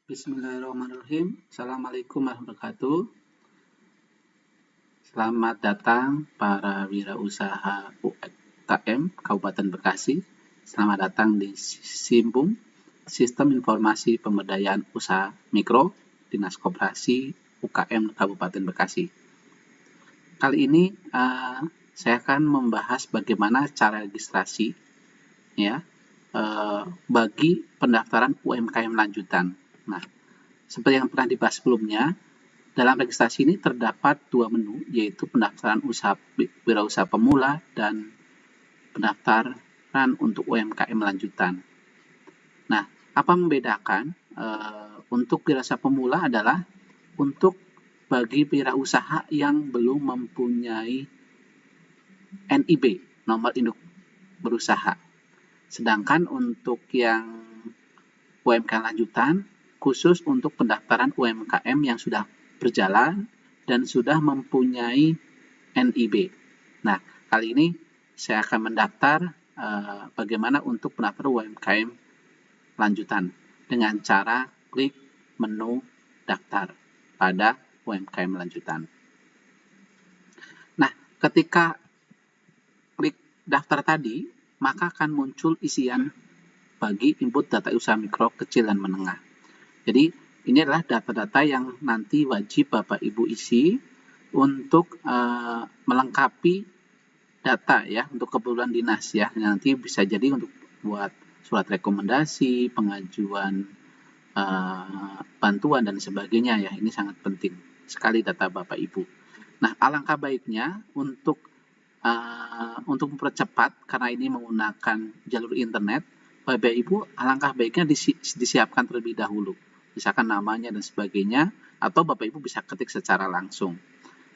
Bismillahirrahmanirrahim. Assalamualaikum warahmatullahi wabarakatuh. Selamat datang para wirausaha UMKM Kabupaten Bekasi. Selamat datang di Simpung, Sistem Informasi Pemberdayaan Usaha Mikro, Dinas Koperasi UKM Kabupaten Bekasi. Kali ini saya akan membahas bagaimana cara registrasi ya bagi pendaftaran UMKM lanjutan. Nah, seperti yang pernah dibahas sebelumnya, dalam registrasi ini terdapat dua menu, yaitu pendaftaran wirausaha pemula dan pendaftaran untuk UMKM lanjutan. Nah, apa membedakan? Untuk wirausaha pemula adalah untuk bagi wirausaha yang belum mempunyai NIB, nomor induk berusaha. Sedangkan untuk yang UMKM lanjutan, khusus untuk pendaftaran UMKM yang sudah berjalan dan sudah mempunyai NIB. Nah, kali ini saya akan mendaftar bagaimana untuk pendaftaran UMKM lanjutan dengan cara klik menu daftar pada UMKM lanjutan. Nah, ketika klik daftar tadi, maka akan muncul isian bagi input data usaha mikro, kecil, dan menengah. Jadi, ini adalah data-data yang nanti wajib Bapak Ibu isi untuk melengkapi data ya, untuk keperluan dinas ya. Nanti bisa jadi untuk buat surat rekomendasi, pengajuan bantuan, dan sebagainya ya. Ini sangat penting sekali data Bapak Ibu. Nah, alangkah baiknya untuk mempercepat, karena ini menggunakan jalur internet, Bapak Ibu alangkah baiknya disiapkan terlebih dahulu, misalkan namanya dan sebagainya, atau Bapak Ibu bisa ketik secara langsung,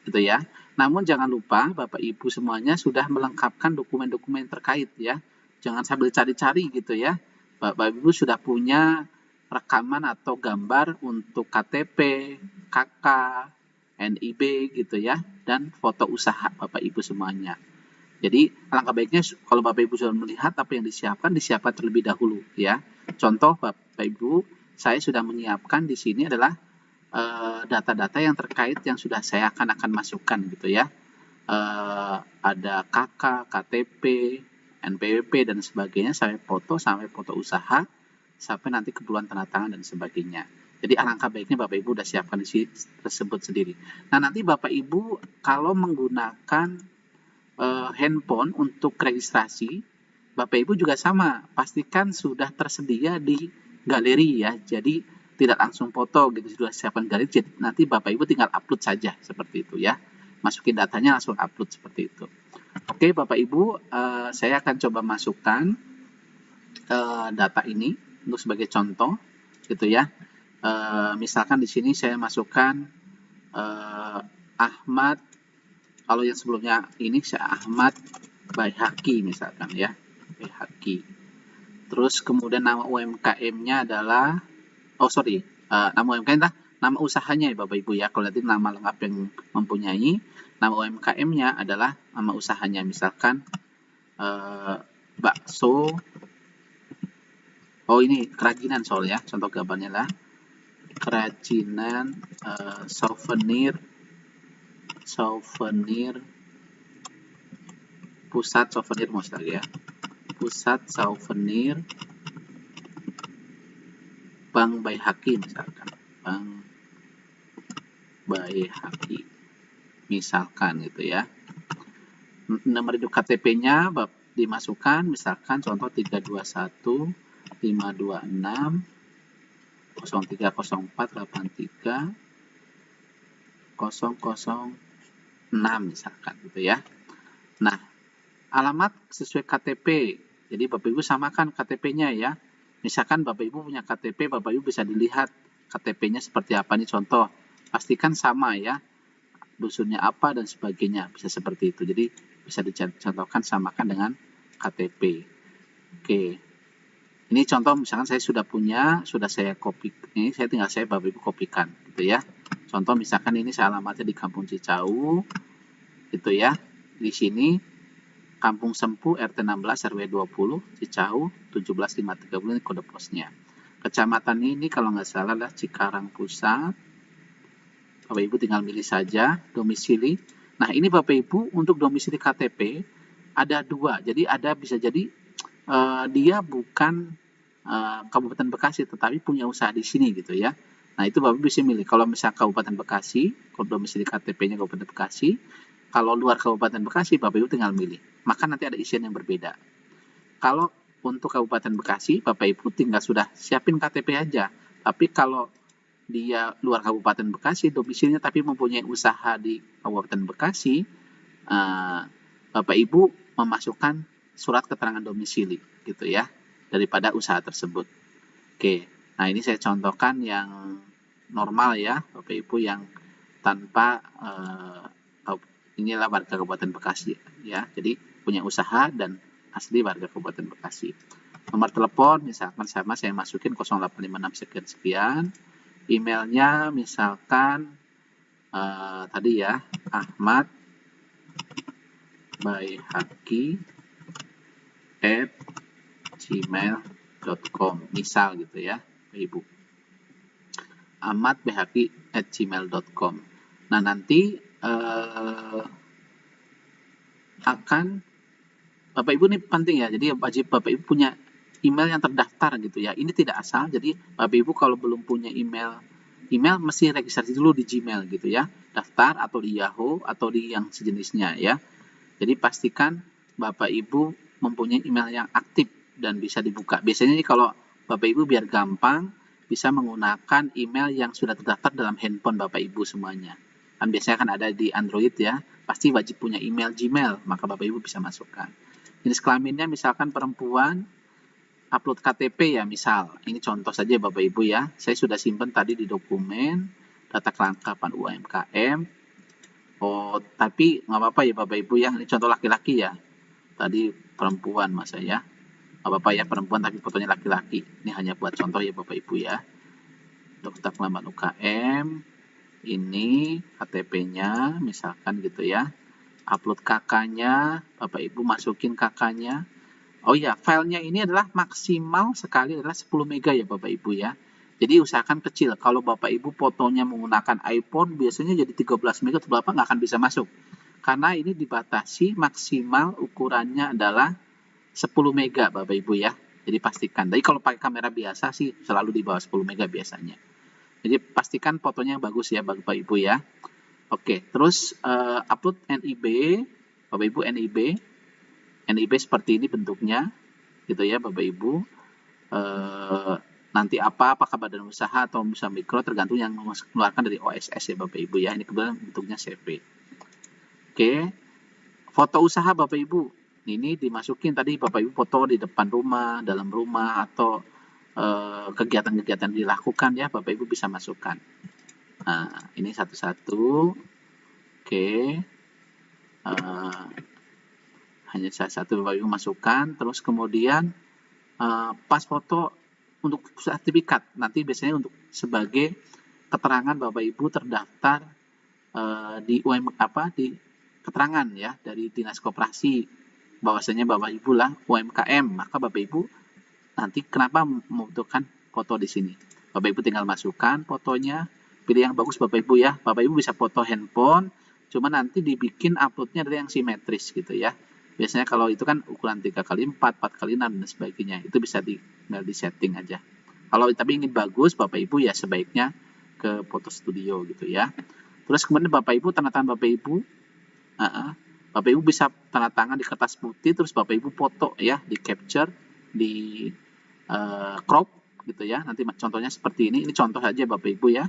gitu ya. Namun jangan lupa Bapak Ibu semuanya sudah melengkapkan dokumen-dokumen terkait ya, jangan sambil cari-cari gitu ya. Bapak Ibu sudah punya rekaman atau gambar untuk KTP, KK, NIB gitu ya, dan foto usaha Bapak Ibu semuanya. Jadi alangkah baiknya kalau Bapak Ibu sudah melihat apa yang disiapkan terlebih dahulu ya. Contoh Bapak Ibu, saya sudah menyiapkan di sini adalah data-data yang terkait yang sudah saya akan masukkan gitu ya. Ada KK, KTP, NPWP, dan sebagainya, sampai foto usaha, sampai nanti keperluan tanda tangan dan sebagainya. Jadi alangkah baiknya Bapak Ibu sudah siapkan di sini tersebut sendiri. Nah, nanti Bapak Ibu kalau menggunakan handphone untuk registrasi, Bapak Ibu juga sama, pastikan sudah tersedia di galeri ya. Jadi tidak langsung foto gitu, sudah siapkan galeri, jadi nanti Bapak Ibu tinggal upload saja seperti itu ya. Masukin datanya langsung upload seperti itu. Oke Bapak Ibu, saya akan coba masukkan data ini untuk sebagai contoh gitu ya. Misalkan di sini saya masukkan Ahmad, kalau yang sebelumnya ini saya Ahmad Baihaqi misalkan ya, Baihaqi. Terus kemudian nama UMKM-nya adalah, nama UMKM adalah nama usahanya ya Bapak Ibu ya. Kalau nanti nama lengkap yang mempunyai, nama UMKM-nya adalah nama usahanya, misalkan bakso. Oh, ini kerajinan soalnya, contoh gambarnya lah kerajinan souvenir pusat souvenir ya, pusat souvenir Bang Baihaqi misalkan, Bang Baihaqi misalkan gitu ya. Nomor induk KTP-nya dimasukkan, misalkan contoh 321 526 0304 83 006 misalkan gitu ya. Nah, alamat sesuai KTP, jadi Bapak Ibu samakan KTP-nya ya. Misalkan Bapak Ibu punya KTP, Bapak Ibu bisa dilihat KTP-nya seperti apa nih, contoh, pastikan sama ya, dusunnya apa dan sebagainya, bisa seperti itu. Jadi bisa dicontohkan, samakan dengan KTP. Oke, ini contoh misalkan saya sudah punya, sudah saya copy, ini saya tinggal Bapak Ibu kopikan gitu ya. Contoh misalkan ini saya alamatnya di Kampung Cicau gitu ya. Di sini Kampung Sempu RT 16 RW 20 Cicau 17530, ini kode posnya. Kecamatan ini kalau nggak salah adalah Cikarang Pusat. Bapak Ibu tinggal milih saja domisili. Nah, ini Bapak Ibu untuk domisili KTP ada 2. Jadi bisa jadi dia bukan Kabupaten Bekasi, tetapi punya usaha di sini gitu ya. Nah, itu Bapak bisa milih. Kalau misalnya Kabupaten Bekasi, kalau domisili KTP-nya Kabupaten Bekasi, kalau luar Kabupaten Bekasi, Bapak Ibu tinggal milih. Maka nanti ada isian yang berbeda. Kalau untuk Kabupaten Bekasi, Bapak Ibu tinggal sudah siapin KTP aja. Tapi kalau dia luar Kabupaten Bekasi, domisilinya tapi mempunyai usaha di Kabupaten Bekasi, Bapak Ibu memasukkan surat keterangan domisili gitu ya, daripada usaha tersebut. Oke, nah ini saya contohkan yang normal ya, Bapak Ibu, yang tanpa inilah warga Kabupaten Bekasi ya, jadi punya usaha dan asli warga Kabupaten Bekasi. Nomor telepon misalkan sama saya masukin 0856 sekian. Emailnya misalkan tadi ya, Ahmad @gmail.com misal gitu ya, Ibu. ahmadbhaki@gmail.com. Nah, nanti akan Bapak Ibu ini penting ya, jadi wajib Bapak Ibu punya email yang terdaftar gitu ya. Ini tidak asal, jadi Bapak Ibu kalau belum punya email mesti registrasi dulu di Gmail gitu ya, daftar atau di Yahoo atau di yang sejenisnya ya. Jadi pastikan Bapak Ibu mempunyai email yang aktif dan bisa dibuka. Biasanya kalau Bapak Ibu biar gampang bisa menggunakan email yang sudah terdaftar dalam handphone Bapak Ibu semuanya. Kan biasanya kan ada di Android ya, pasti wajib punya email Gmail, maka Bapak Ibu bisa masukkan. Jenis kelaminnya misalkan perempuan, upload KTP ya misal. Ini contoh saja Bapak Ibu ya. Saya sudah simpan tadi di dokumen data kelengkapan UMKM. Oh, tapi nggak apa-apa ya Bapak Ibu ya. Ini contoh laki-laki ya. Tadi perempuan mas ya. Nggak apa-apa ya perempuan tapi fotonya laki-laki. Ini hanya buat contoh ya Bapak Ibu ya. Data kelengkapan UKM. Ini KTP-nya misalkan gitu ya. Upload kakaknya, Bapak Ibu masukin kakaknya. Oh iya, filenya ini adalah maksimal sekali adalah 10 mega ya Bapak Ibu ya. Jadi usahakan kecil. Kalau Bapak Ibu fotonya menggunakan iPhone biasanya jadi 13 mega atau berapa nggak akan bisa masuk. Karena ini dibatasi maksimal ukurannya adalah 10 mega Bapak Ibu ya. Jadi pastikan. Jadi kalau pakai kamera biasa sih selalu di bawah 10 mega biasanya. Jadi pastikan fotonya bagus ya Bapak Ibu ya. Oke, terus upload NIB, Bapak Ibu NIB seperti ini bentuknya, gitu ya Bapak Ibu. Nanti apakah badan usaha atau usaha mikro tergantung yang mengeluarkan dari OSS ya Bapak Ibu ya. Ini kebetulan bentuknya CV. Oke, foto usaha Bapak Ibu. Ini dimasukin tadi Bapak Ibu foto di depan rumah, dalam rumah atau kegiatan-kegiatan dilakukan ya Bapak Ibu bisa masukkan. Nah, ini satu-satu. Oke. Hanya satu Bapak Ibu masukkan, terus kemudian pas foto untuk sertifikat, nanti biasanya untuk sebagai keterangan Bapak Ibu terdaftar di di keterangan ya dari Dinas Koperasi bahwasanya Bapak Ibu lah UMKM, maka Bapak Ibu nanti kenapa membutuhkan foto di sini. Bapak Ibu tinggal masukkan fotonya, pilih yang bagus Bapak Ibu ya. Bapak Ibu bisa foto handphone, cuma nanti dibikin uploadnya dari yang simetris gitu ya. Biasanya kalau itu kan ukuran 3x4, 4x6 dan sebagainya. Itu bisa di setting aja. Kalau tapi ingin bagus Bapak Ibu ya sebaiknya ke foto studio gitu ya. Terus kemudian Bapak Ibu tanda tangan Bapak Ibu. Bapak Ibu bisa tanda tangan di kertas putih terus Bapak Ibu foto ya, di capture, di crop gitu ya. Nanti contohnya seperti ini. Ini contoh saja Bapak Ibu ya.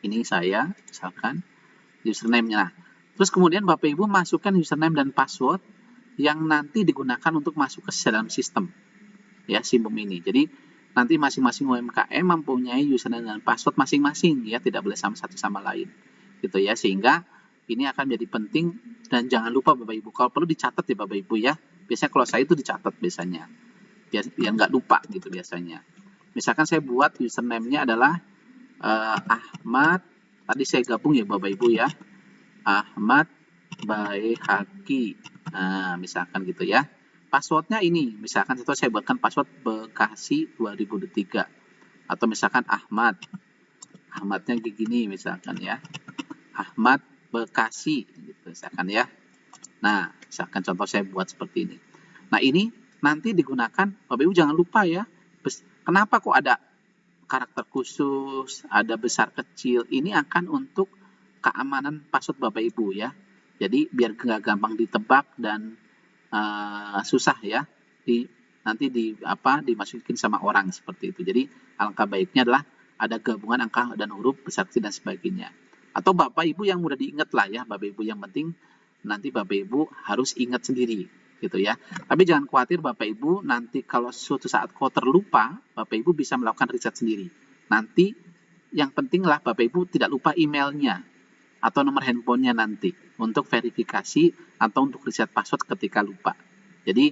Ini saya misalkan username-nya. Terus kemudian Bapak Ibu masukkan username dan password yang nanti digunakan untuk masuk ke dalam sistem ya SIMBUM ini. Jadi nanti masing-masing UMKM mempunyai username dan password masing-masing ya, tidak boleh sama satu sama lain. Gitu ya, sehingga ini akan menjadi penting dan jangan lupa Bapak Ibu. Kalau perlu dicatat ya Bapak Ibu ya. Biasanya kalau saya itu dicatat biasanya. Biar nggak lupa gitu biasanya. Misalkan saya buat username-nya adalah Ahmad, tadi saya gabung ya Bapak Ibu ya. Ahmad Baihaqi. Nah, misalkan gitu ya. passwordnya ini, misalkan contoh saya buatkan password Bekasi 2023, atau misalkan Ahmadnya gini misalkan ya, Ahmad Bekasi gitu misalkan ya. Nah, misalkan contoh saya buat seperti ini. Nah, ini nanti digunakan, Bapak Ibu jangan lupa ya, kenapa kok ada karakter khusus, ada besar kecil, ini akan untuk keamanan password Bapak Ibu ya. Jadi biar nggak gampang ditebak dan susah ya, nanti dimasukin sama orang seperti itu. Jadi alangkah baiknya adalah ada gabungan angka dan huruf, besar kecil dan sebagainya. Atau Bapak Ibu yang mudah diingat lah ya, Bapak Ibu, yang penting nanti Bapak Ibu harus ingat sendiri gitu ya. Tapi jangan khawatir Bapak Ibu, nanti kalau suatu saat kau terlupa, Bapak Ibu bisa melakukan riset sendiri. Nanti yang penting lah Bapak Ibu tidak lupa emailnya atau nomor handphonenya nanti untuk verifikasi atau untuk riset password ketika lupa. Jadi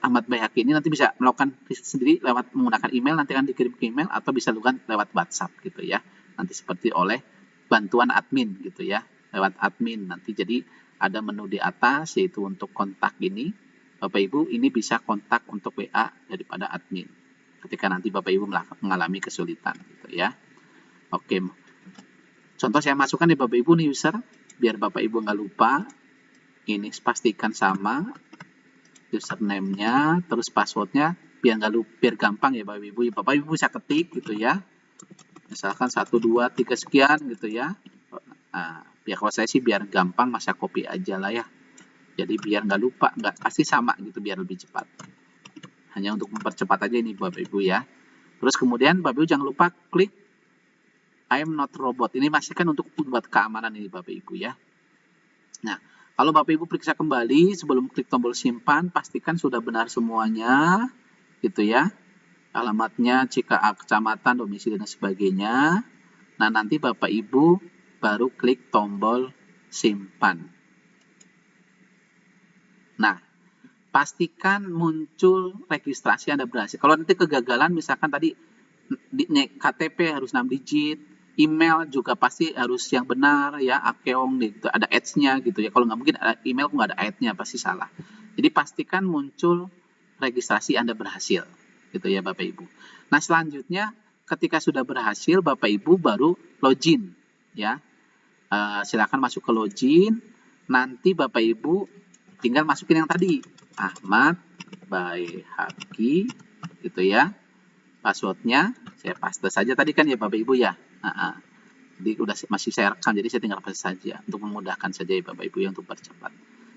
Ahmad Bayhaqi ini nanti bisa melakukan riset sendiri lewat menggunakan email, nanti akan dikirim ke email atau bisa lakukan lewat WhatsApp gitu ya. Nanti seperti oleh bantuan admin gitu ya, lewat admin nanti. Jadi ada menu di atas yaitu untuk kontak ini. Bapak Ibu ini bisa kontak untuk WA daripada admin ketika nanti Bapak Ibu mengalami kesulitan gitu ya. Oke. Contoh saya masukkan di Bapak Ibu nih user, biar Bapak Ibu nggak lupa. Ini pastikan sama username-nya, terus password-nya, biar nggak lupa, biar gampang ya Bapak Ibu. Bapak Ibu bisa ketik gitu ya. Misalkan 1, 2, 3 sekian gitu ya. Nah, biar kalau saya sih biar gampang, masa copy aja lah ya. Jadi biar nggak lupa, nggak pasti sama gitu, biar lebih cepat. Hanya untuk mempercepat aja ini Bapak Ibu ya. Terus kemudian Bapak Ibu jangan lupa klik I am not robot. Ini masih kan untuk buat keamanan ini Bapak Ibu ya. Nah, kalau Bapak Ibu periksa kembali sebelum klik tombol simpan, pastikan sudah benar semuanya gitu ya. Alamatnya, kecamatan, domisili dan sebagainya. Nah, nanti Bapak Ibu baru klik tombol simpan. Nah, pastikan muncul registrasi Anda berhasil. Kalau nanti kegagalan, misalkan tadi KTP harus 6 digit, email juga pasti harus yang benar ya, Akeong gitu, ada ads-nya gitu ya. Kalau nggak mungkin ada email nggak ada ad-nya, pasti salah. Jadi pastikan muncul registrasi Anda berhasil gitu ya Bapak Ibu. Nah, selanjutnya ketika sudah berhasil Bapak Ibu baru login ya. Silakan masuk ke login. Nanti Bapak Ibu tinggal masukin yang tadi, Ahmad Bayhaqi gitu ya. Passwordnya saya paste saja tadi kan ya Bapak Ibu ya. Jadi masih saya rekam, jadi saya tinggal paste saja untuk memudahkan saja ya Bapak Ibu ya, untuk percepat.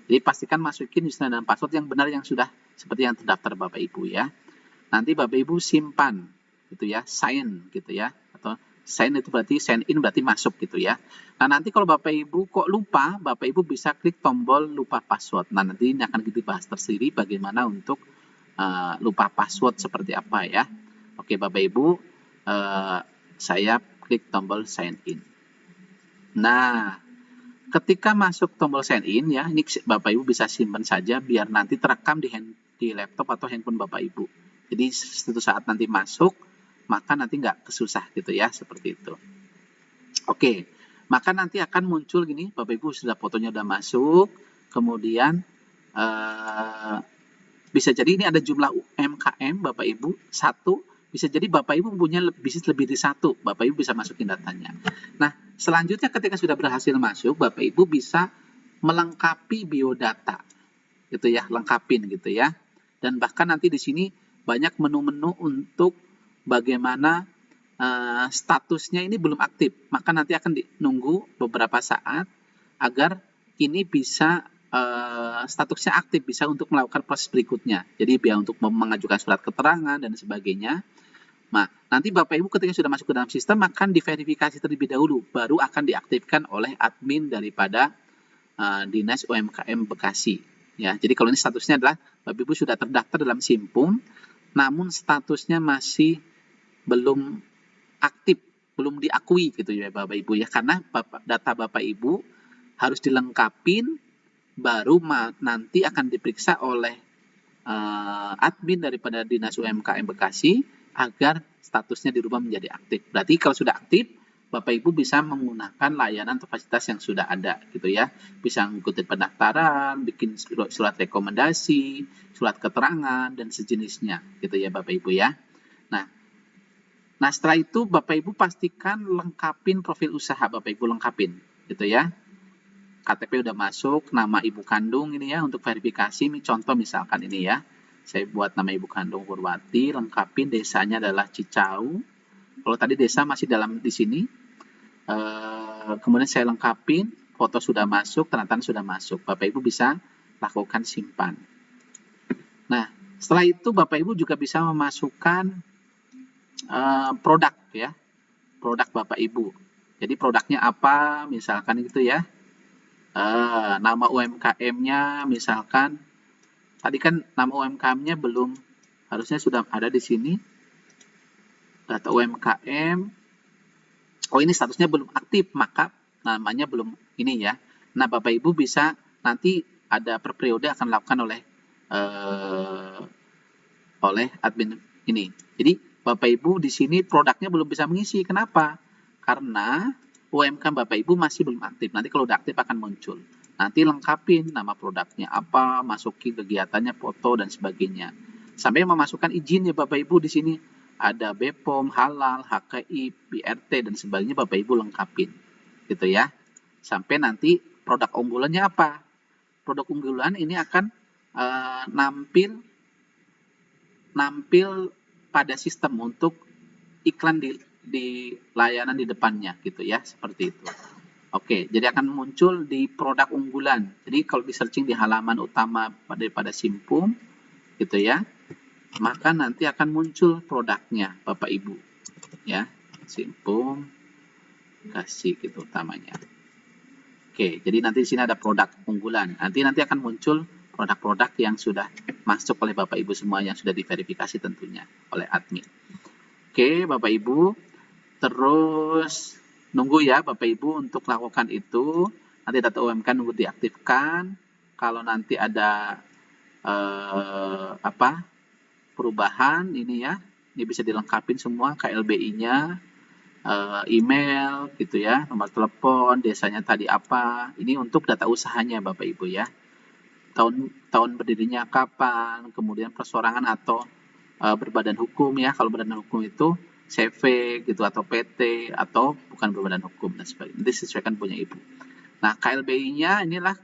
Jadi pastikan masukin username dan password yang benar yang sudah seperti yang terdaftar Bapak Ibu ya. Nanti Bapak Ibu simpan gitu ya, sign gitu ya, atau sign itu berarti sign in berarti masuk gitu ya. Nah, nanti kalau Bapak Ibu kok lupa, Bapak Ibu bisa klik tombol lupa password. Nah, nanti ini akan dibahas tersendiri bagaimana untuk lupa password seperti apa ya. Oke Bapak Ibu, saya klik tombol sign in. Nah, ketika masuk tombol sign in ya, ini Bapak Ibu bisa simpan saja biar nanti terekam di laptop atau handphone Bapak Ibu. Jadi suatu saat nanti masuk, maka nanti nggak kesusah gitu ya, seperti itu. Oke, maka nanti akan muncul gini, Bapak Ibu sudah fotonya udah masuk, kemudian bisa jadi ini ada jumlah UMKM Bapak Ibu 1, bisa jadi Bapak Ibu punya bisnis lebih dari 1, Bapak Ibu bisa masukin datanya. Nah, selanjutnya ketika sudah berhasil masuk, Bapak Ibu bisa melengkapi biodata, gitu ya, lengkapin gitu ya. Dan bahkan nanti di sini banyak menu-menu untuk bagaimana statusnya ini belum aktif, maka nanti akan menunggu beberapa saat agar ini bisa statusnya aktif, bisa untuk melakukan proses berikutnya. Jadi biar untuk mengajukan surat keterangan dan sebagainya. Nah, nanti Bapak Ibu ketika sudah masuk ke dalam sistem akan diverifikasi terlebih dahulu, baru akan diaktifkan oleh admin daripada Dinas UMKM Bekasi. Ya, jadi kalau ini statusnya adalah Bapak Ibu sudah terdaftar dalam Simpum, namun statusnya masih belum aktif, belum diakui gitu ya Bapak Ibu ya, karena data Bapak Ibu harus dilengkapin, baru nanti akan diperiksa oleh admin daripada Dinas UMKM Bekasi agar statusnya dirubah menjadi aktif. Berarti kalau sudah aktif, Bapak Ibu bisa menggunakan layanan atau fasilitas yang sudah ada gitu ya. Bisa mengikuti pendaftaran, bikin surat rekomendasi, surat keterangan dan sejenisnya gitu ya Bapak Ibu ya. Nah, setelah itu Bapak Ibu pastikan lengkapin profil usaha, Bapak Ibu lengkapin gitu ya. KTP udah masuk, nama ibu kandung ini ya untuk verifikasi. Ini contoh misalkan ini ya. Saya buat nama ibu kandung Purwati, lengkapin desanya adalah Cicau. Kalau tadi desa masih dalam di sini. Kemudian saya lengkapin, foto sudah masuk, tanda tangan sudah masuk. Bapak Ibu bisa lakukan simpan. Nah, setelah itu Bapak Ibu juga bisa memasukkan produk ya, produk Bapak Ibu. Jadi produknya apa, misalkan itu ya. Nama UMKM-nya misalkan, tadi kan nama UMKM-nya belum, harusnya sudah ada di sini. Data UMKM, oh ini statusnya belum aktif, maka namanya belum ini ya. Nah, Bapak Ibu bisa nanti ada per periode akan dilakukan oleh admin ini. Jadi Bapak Ibu di sini produknya belum bisa mengisi. Kenapa? Karena UMKM Bapak Ibu masih belum aktif. Nanti kalau udah aktif akan muncul. Nanti lengkapin nama produknya apa, masukin kegiatannya, foto dan sebagainya. Sampai memasukkan izin ya Bapak Ibu di sini. Ada BPOM, halal, HKI, BRT dan sebagainya Bapak Ibu lengkapin. Gitu ya. Sampai nanti produk unggulannya apa? Produk unggulan ini akan nampil pada sistem untuk iklan di layanan di depannya gitu ya, seperti itu. Oke, jadi akan muncul di produk unggulan. Jadi kalau di searching di halaman utama daripada Simpum gitu ya, maka nanti akan muncul produknya Bapak Ibu ya. Simpum kasih gitu utamanya. Oke, jadi nanti di sini ada produk unggulan. Nanti akan muncul produk-produk yang sudah masuk oleh Bapak Ibu semua yang sudah diverifikasi tentunya oleh admin. Oke, Bapak Ibu, terus nunggu ya Bapak Ibu untuk lakukan itu. Nanti data UMK nunggu diaktifkan. Kalau nanti ada perubahan ini ya, ini bisa dilengkapin semua KLBI-nya, email gitu ya, nomor telepon, desanya tadi apa. Ini untuk data usahanya Bapak Ibu ya. Tahun berdirinya kapan, kemudian persorangan atau berbadan hukum ya. Kalau berbadan hukum itu CV gitu atau PT atau bukan berbadan hukum dan sebagainya. Nanti sesuaikan punya Ibu. Nah, KLBI-nya inilah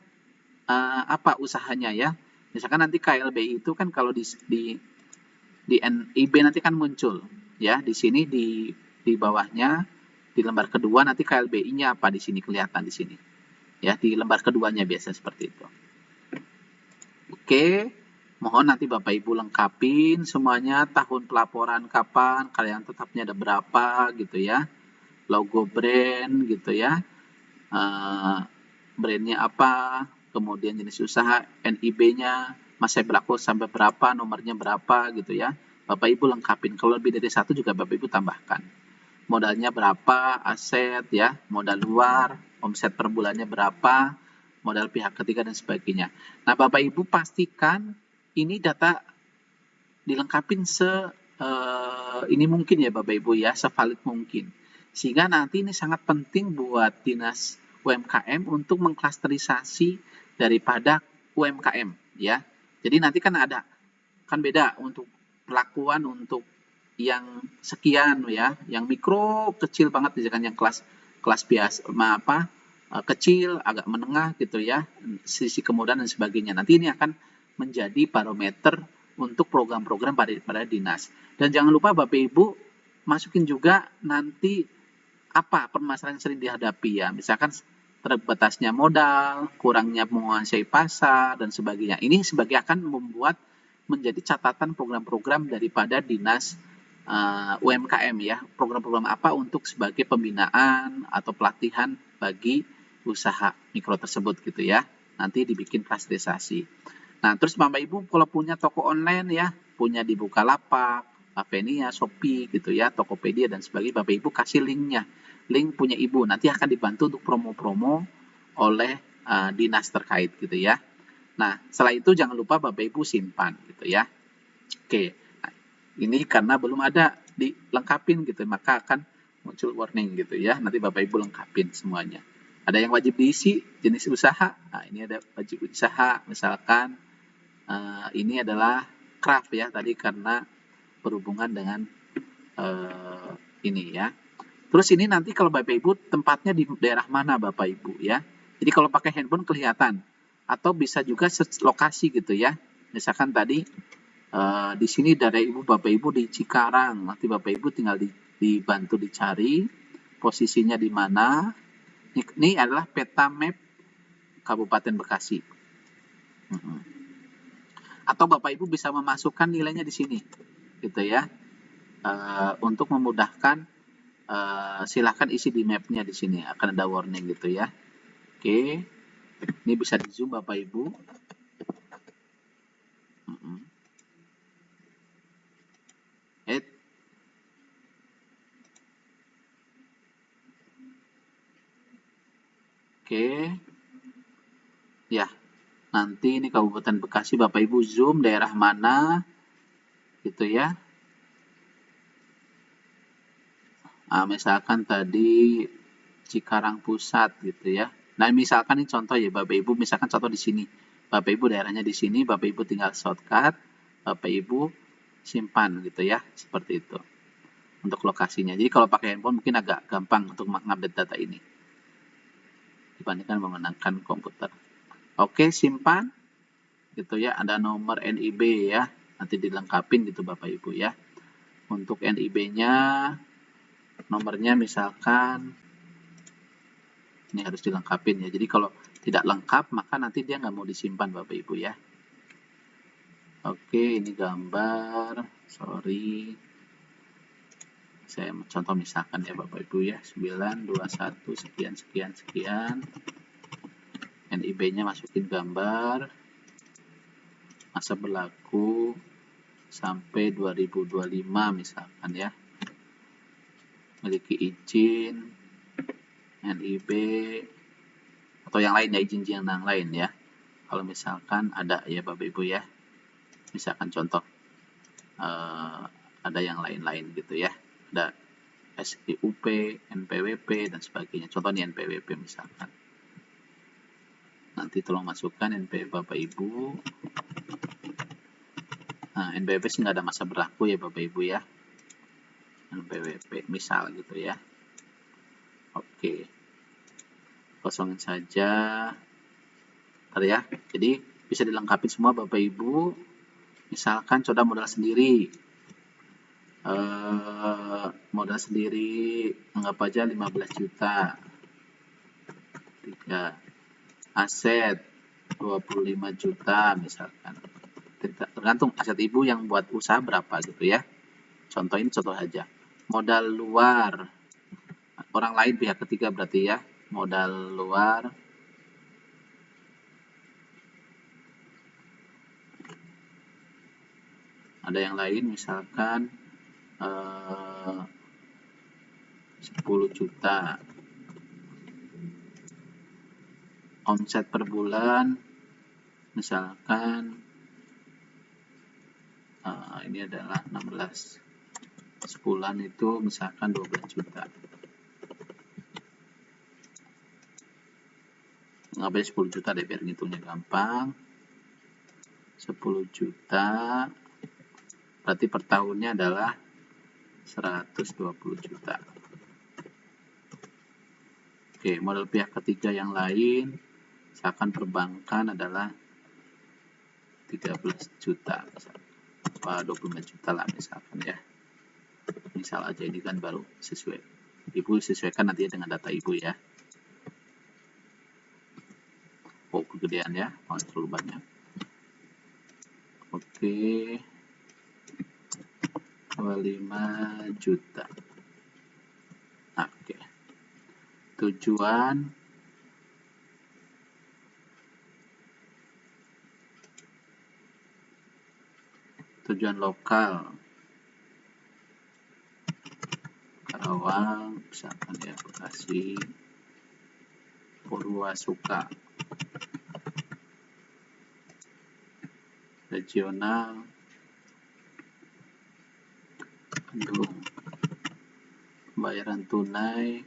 apa usahanya ya. Misalkan nanti KLBI itu kan kalau di NIB nanti kan muncul ya. Di sini di bawahnya di lembar kedua nanti KLBI-nya apa di sini kelihatan di sini. Ya, di lembar keduanya biasa seperti itu. Oke, mohon nanti Bapak Ibu lengkapin semuanya, tahun pelaporan kapan, kalian tetapnya ada berapa gitu ya. Logo brand gitu ya. Brandnya apa, kemudian jenis usaha, NIB-nya, masih berlaku sampai berapa, nomornya berapa gitu ya. Bapak Ibu lengkapin. Kalau lebih dari satu juga Bapak Ibu tambahkan. Modalnya berapa, aset ya, modal luar, omset per bulannya berapa, modal pihak ketiga dan sebagainya. Nah, Bapak Ibu pastikan ini data dilengkapin ini mungkin ya Bapak Ibu ya, sevalid mungkin. Sehingga nanti ini sangat penting buat Dinas UMKM untuk mengklasterisasi daripada UMKM ya. Jadi nanti kan beda untuk perlakuan untuk yang sekian ya, yang mikro kecil banget misalkan yang kelas biasa kecil, agak menengah gitu ya, sisi kemudahan dan sebagainya. Nanti ini akan menjadi barometer untuk program-program pada dinas. Dan jangan lupa Bapak Ibu masukin juga nanti apa permasalahan yang sering dihadapi ya, misalkan terbatasnya modal, kurangnya menguasai pasar dan sebagainya. Ini sebagai akan membuat menjadi catatan program-program daripada dinas UMKM ya, program-program apa untuk sebagai pembinaan atau pelatihan bagi usaha mikro tersebut gitu ya. Nanti dibikin klasterisasi. Nah, terus Bapak Ibu kalau punya toko online ya, punya di Bukalapak, Avenia, Shopee gitu ya, Tokopedia dan sebagainya, Bapak Ibu kasih linknya. Link punya Ibu, nanti akan dibantu untuk promo-promo oleh dinas terkait gitu ya. Nah, setelah itu jangan lupa Bapak Ibu simpan gitu ya. Oke, nah, ini karena belum ada dilengkapin gitu, maka akan muncul warning gitu ya. Nanti Bapak Ibu lengkapin semuanya. Ada yang wajib diisi, jenis usaha. Nah, ini ada wajib usaha, misalkan ini adalah craft ya, tadi karena berhubungan dengan ini ya. Terus ini nanti kalau Bapak Ibu tempatnya di daerah mana Bapak Ibu ya. Jadi kalau pakai handphone kelihatan. Atau bisa juga search lokasi gitu ya. Misalkan tadi di sini dari Ibu Bapak Ibu di Cikarang. Nanti Bapak Ibu tinggal dibantu dicari posisinya di mana. Ini adalah peta map Kabupaten Bekasi. Atau Bapak Ibu bisa memasukkan nilainya di sini, gitu ya. Untuk memudahkan, silahkan isi di mapnya di sini, akan ada warning gitu ya. Oke, ini bisa di zoom Bapak Ibu. Oke, ya. Nanti ini Kabupaten Bekasi, Bapak Ibu zoom daerah mana, gitu ya. Nah, misalkan tadi Cikarang Pusat gitu ya. Nah, misalkan ini contoh ya Bapak Ibu, misalkan contoh di sini. Bapak Ibu daerahnya di sini, Bapak Ibu tinggal shortcut, Bapak Ibu simpan gitu ya, seperti itu. Untuk lokasinya. Jadi kalau pakai handphone mungkin agak gampang untuk mengupdate data ini dibandingkan menggunakan komputer. Oke, simpan gitu ya, ada nomor NIB ya, nanti dilengkapin gitu Bapak Ibu ya. Untuk NIB-nya nomornya misalkan ini harus dilengkapin ya. Jadi kalau tidak lengkap maka nanti dia nggak mau disimpan Bapak Ibu ya. Oke, ini gambar, sorry. Saya contoh misalkan ya Bapak Ibu ya, 921 sekian sekian sekian. NIB-nya masukin gambar. Masa berlaku sampai 2025 misalkan ya. Memiliki izin NIB atau yang lain ya, izin yang lain ya. Kalau misalkan ada ya Bapak Ibu ya. Misalkan contoh ada yang lain-lain gitu ya. Ada SIUP, NPWP, dan sebagainya. Contoh nih NPWP misalkan. Nanti tolong masukkan NPWP Bapak Ibu. Nah, NPWP sih nggak ada masa berlaku ya Bapak Ibu ya. NPWP misal gitu ya. Oke. Kosongin saja. Bentar ya. Jadi bisa dilengkapi semua Bapak Ibu. Misalkan coba modal sendiri. Modal sendiri anggap aja 15 juta. 3. Aset 25 juta misalkan. Tergantung aset Ibu yang buat usaha berapa gitu ya. Contoh ini contoh aja. Modal luar. Orang lain pihak ketiga berarti ya. Modal luar. Ada yang lain misalkan 10 juta. Omset per bulan misalkan ini adalah 16. Sebulan itu misalkan 12 juta. Ngapain 10 juta deh biar ngitungnya gampang. 10 juta berarti per tahunnya adalah 120 juta. Oke, modal pihak ketiga yang lain misalkan perbankan adalah 13 juta misalkan. 25 juta lah misalkan ya. Misal aja ini kan baru sesuai. Ibu sesuaikan nanti dengan data Ibu ya. Oh, kegedean ya, terlalu banyak. Oke. 25 juta. Oke. Tujuan lokal. Karawang, misalkan ya, Bekasi, Purwasuka. Regional, Bandung, pembayaran tunai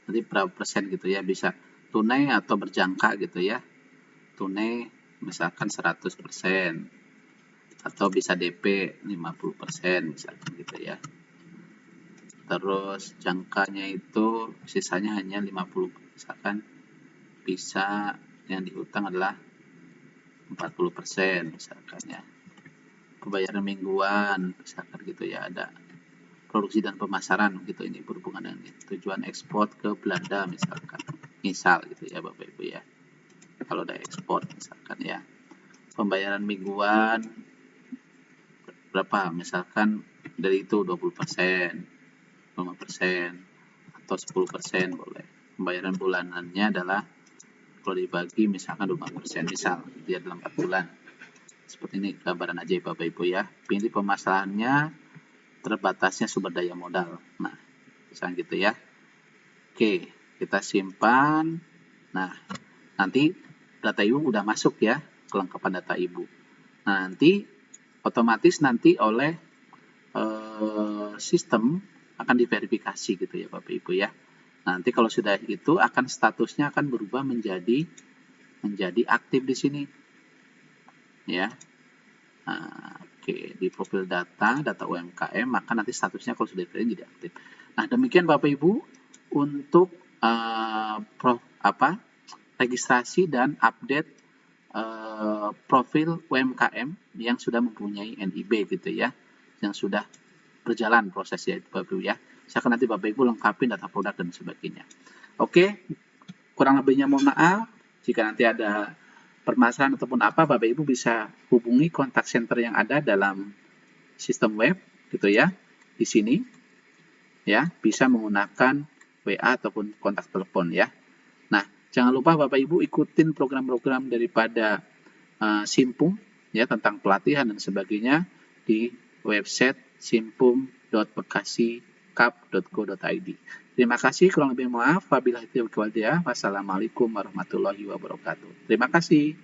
nanti berapa persen gitu ya, bisa tunai atau berjangka gitu ya. Tunai misalkan 100% atau bisa DP 50% misalkan gitu ya. Terus jangkanya itu sisanya hanya 50, misalkan bisa yang diutang adalah 40% misalkan ya. Pembayaran mingguan misalkan gitu ya, ada produksi dan pemasaran gitu, ini berhubungan dengan tujuan ekspor ke Belanda misalkan, misal gitu ya Bapak Ibu ya, kalau ada ekspor misalkan ya. Pembayaran mingguan berapa, misalkan dari itu 20%, 5% atau 10% boleh. Pembayaran bulanannya adalah kalau dibagi misalkan 20%, misal dia dalam 4 bulan. Seperti ini gambaran aja Bapak Ibu ya. Pilih permasalahannya terbatasnya sumber daya modal. Nah, misalnya gitu ya. Oke, kita simpan. Nah, nanti data Ibu udah masuk ya, kelengkapan data Ibu. Nah, nanti otomatis nanti oleh sistem akan diverifikasi gitu ya Bapak Ibu ya. Nanti kalau sudah itu akan statusnya akan berubah menjadi aktif di sini ya. Nah, oke, di profil data UMKM, maka nanti statusnya kalau sudah jadi aktif. Nah, demikian Bapak Ibu untuk registrasi dan update profil UMKM yang sudah mempunyai NIB gitu ya, yang sudah berjalan prosesnya Bapak Ibu ya. Silakan nanti Bapak Ibu lengkapi data produk dan sebagainya. Oke, kurang lebihnya mohon maaf. Jika nanti ada permasalahan ataupun apa, Bapak Ibu bisa hubungi kontak center yang ada dalam sistem web gitu ya. Di sini ya, bisa menggunakan WA ataupun kontak telepon ya. Nah, jangan lupa Bapak Ibu ikutin program-program daripada Simpum ya, tentang pelatihan dan sebagainya di website simpum.bekasi.kap.go.id. Terima kasih, kurang lebih maaf. Wabillahi taufiq wal hidayah. Wassalamualaikum warahmatullahi wabarakatuh. Terima kasih.